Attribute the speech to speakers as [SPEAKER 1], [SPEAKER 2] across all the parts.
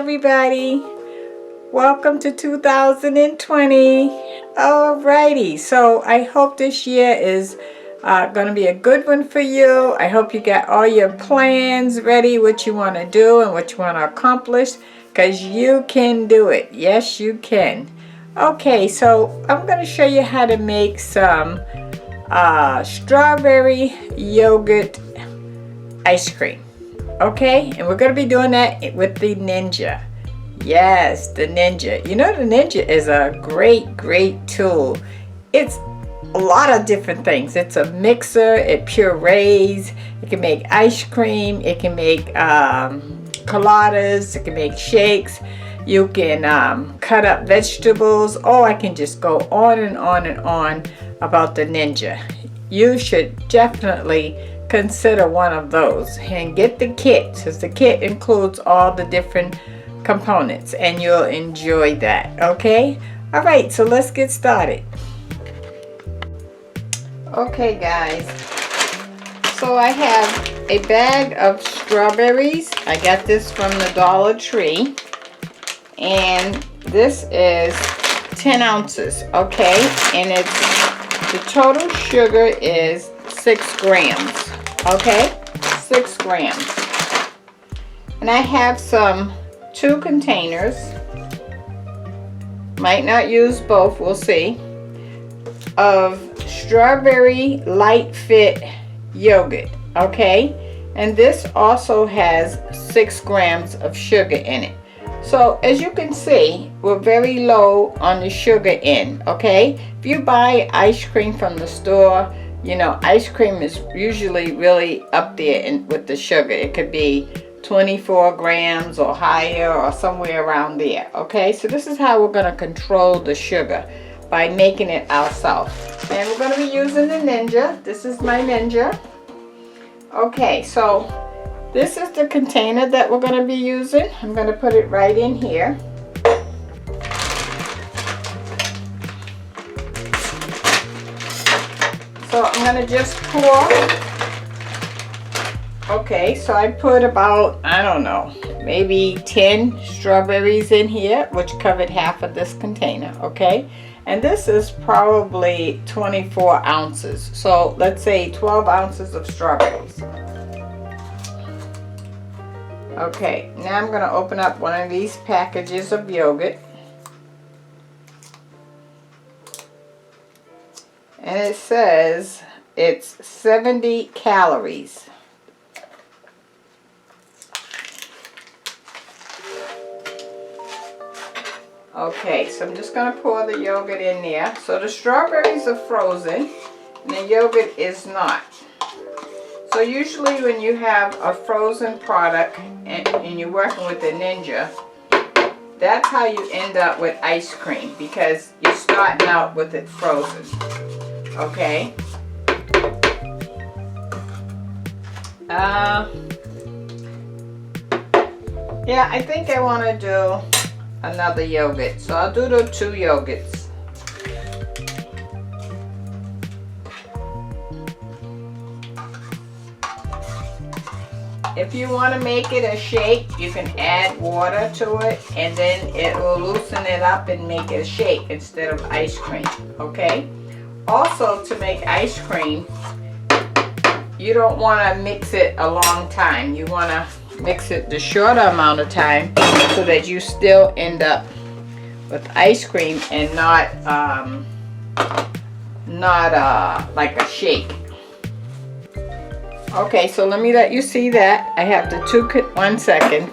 [SPEAKER 1] everybody. Welcome to 2020. Alrighty, so I hope this year is going to be a good one for you. I hope you got all your plans ready, what you want to do and what you want to accomplish, because you can do it. Yes, you can. Okay, so I'm going to show you how to make some strawberry yogurt ice cream. Okay, and we're going to be doing that with the Ninja. Yes, the Ninja. You know, the Ninja is a great tool. It's a lot of different things. It's a mixer, it purees, it can make ice cream, it can make coladas, it can make shakes, you can cut up vegetables. Oh, I can just go on and on and on about the Ninja. You should definitely consider one of those and get the kit, because the kit includes all the different components and you'll enjoy that. Okay, all right, so let's get started. Okay guys, so I have a bag of strawberries. I got this from the Dollar Tree, and this is 10 ounces. Okay, and the total sugar is 6 grams. Okay, 6 grams. And I have some 2 containers, might not use both, we'll see, of strawberry light fit yogurt. Okay, and this also has 6 grams of sugar in it. So as you can see, we're very low on the sugar end. Okay, if you buy ice cream from the store, you know, ice cream is usually really up there with the sugar. It could be 24 grams or higher or somewhere around there. Okay, so this is how we're going to control the sugar, by making it ourselves. And we're going to be using the Ninja. This is my Ninja. Okay, so this is the container that we're going to be using. I'm going to put it right in here. So I'm going to just pour. Okay, so I put about, I don't know, maybe 10 strawberries in here, which covered half of this container. Okay, and this is probably 24 ounces. So let's say 12 ounces of strawberries. Okay, now I'm going to open up one of these packages of yogurt. And it says it's 70 calories. Okay, so I'm just going to pour the yogurt in there. So the strawberries are frozen and the yogurt is not. So usually when you have a frozen product and you're working with the Ninja, that's how you end up with ice cream, because you're starting out with it frozen. Okay. Yeah, I think I want to do another yogurt, so I'll do the 2 yogurts. If you want to make it a shake, you can add water to it, and then it will loosen it up and make it a shake instead of ice cream. Okay, also to make ice cream, you don't want to mix it a long time. You want to mix it the shorter amount of time so that you still end up with ice cream and not like a shake. Okay, so let me let you see that. I have the 1 second.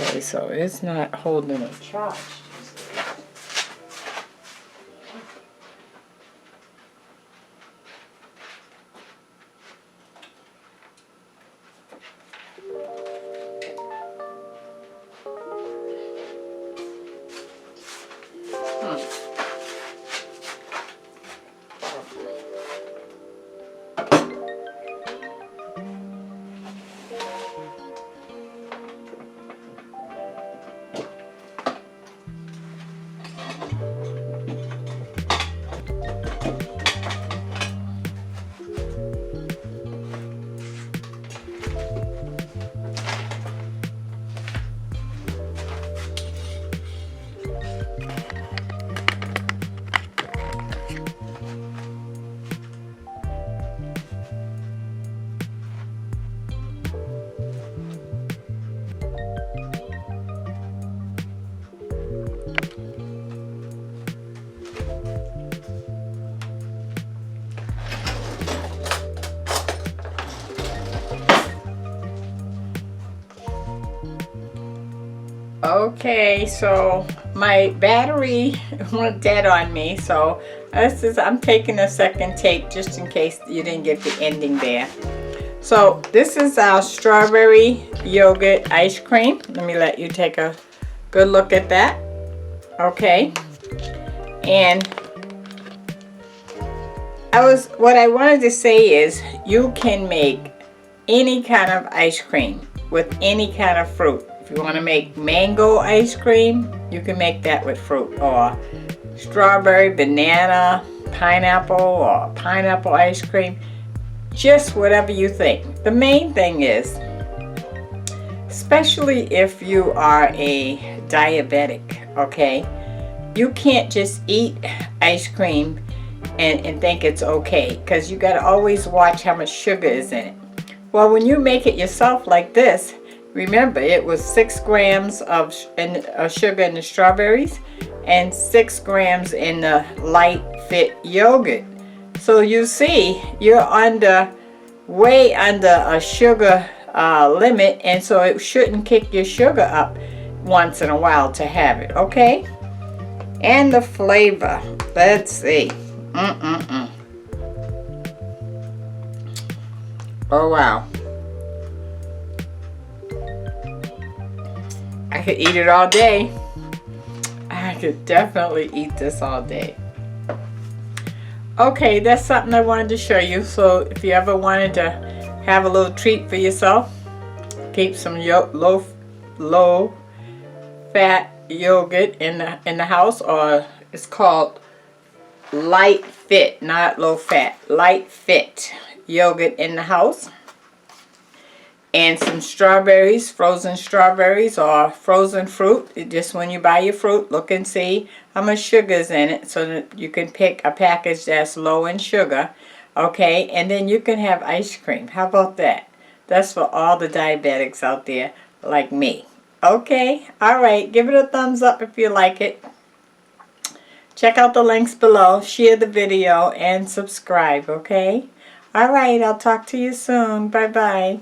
[SPEAKER 1] Okay, so it's not holding a charge. Okay, so my battery went dead on me, so I'm taking a second take just in case you didn't get the ending there. So this is our strawberry yogurt ice cream. Let me let you take a good look at that. Okay, and what I wanted to say is you can make any kind of ice cream with any kind of fruit. If you want to make mango ice cream, you can make that with fruit, or strawberry, banana, pineapple, or pineapple ice cream. Just whatever you think. The main thing is, especially if you are a diabetic, okay, you can't just eat ice cream and think it's okay, because you got to always watch how much sugar is in it. Well, when you make it yourself like this, remember it was 6 grams of sugar in the strawberries and 6 grams in the light fit yogurt. So you see, you're way under a sugar limit, and so it shouldn't kick your sugar up once in a while to have it, okay? And the flavor, let's see. Oh wow. I could eat it all day. I could definitely eat this all day. Okay, that's something I wanted to show you. So if you ever wanted to have a little treat for yourself, keep some low fat yogurt in the house, or it's called light fit, not low fat, light fit yogurt in the house, and some strawberries, frozen strawberries or frozen fruit. Just when you buy your fruit, look and see how much sugar is in it so that you can pick a package that's low in sugar, okay? And then you can have ice cream. How about that? That's for all the diabetics out there like me. Okay, all right, give it a thumbs up if you like it. Check out the links below, share the video, and subscribe, okay? All right, I'll talk to you soon. Bye-bye.